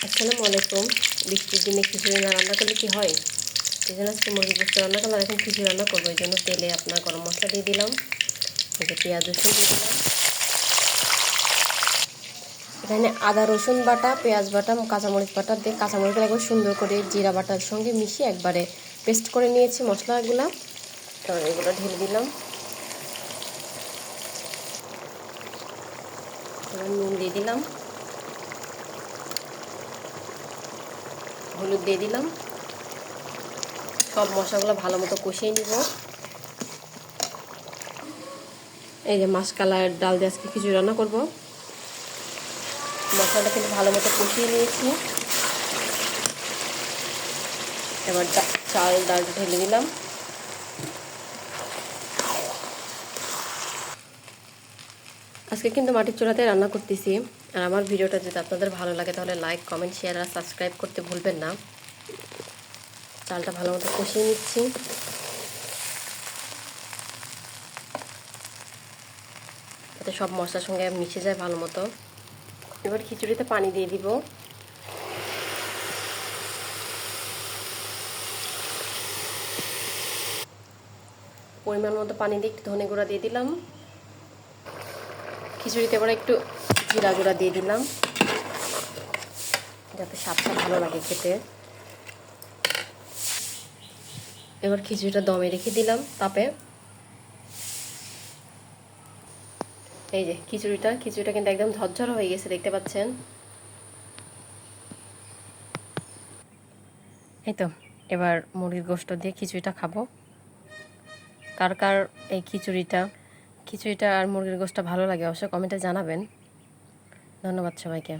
আসসালামু আলাইকুম। বৃষ্টির দিনে খিচুড়ি না রান্না করলে কি হয়? এই জন্য আজকে মুরগি গোশত রান্না করলাম। এখন খিচুড়ি রান্না করবো, এই জন্য তেলে আপনার গরম মশলা দিয়ে দিলাম, এতে পেঁয়াজ রসুন দিয়ে দিলাম, এখানে আদা রসুন বাটা, পেঁয়াজ বাটা, কাঁচামরিচ বাটা দিয়ে কাঁচামরিচটা একবার সুন্দর করে জিরা বাটার সঙ্গে মিশিয়ে একবারে পেস্ট করে নিয়েছি মশলাগুলো। তো এগুলো ঢেলে দিলাম। এবার নুন দিয়ে দিলাম, হলুদ দিয়ে দিলাম। সব মশলাগুলো ভালো মতো কষিয়ে নিব। এই যে মাসকলাই ডাল দিয়ে আজকে খিচুড়ি রান্না করবো। মশলাটা কিন্তু ভালো মতো কষিয়ে নিয়েছি। এবার চাল ডালটা ঢেলে দিলাম। আজকে কিন্তু মাটির চুলাতে রান্না করতেছি। আর আমার ভিডিওটা যদি আপনাদের ভালো লাগে তাহলে লাইক, কমেন্ট, শেয়ার আর সাবস্ক্রাইব করতে ভুলবেন না। চালটা ভালো মতো কষিয়ে নিচ্ছি। যাতে সব মশলার সঙ্গে মিশে যায় ভালো মতো। এবার খিচুড়িতে পানি দিয়ে দিব। পরিমাণ মতো পানি দিয়ে একটু ধনে গুঁড়া দিয়ে দিলাম। খিচুড়িতে এবার একটু জিরা গুঁড়া দিয়ে দিলাম, যাতে স্বাদটা ভালো লাগে খেতে। এবার খিচুড়িটা দমে রেখে দিলাম তাপে। এই যে খিচুড়িটা কিন্তু একদম ঝরঝর হয়ে গেছে, দেখতে পাচ্ছেন। এই তো এবার মুরগির গোশত দিয়ে খিচুড়িটা খাবো। কার কার এই খিচুড়িটা আর মুরগির গোশতটা ভালো লাগে অবশ্যই কমেন্টে জানাবেন। ধন্যবাদ সবাইকে।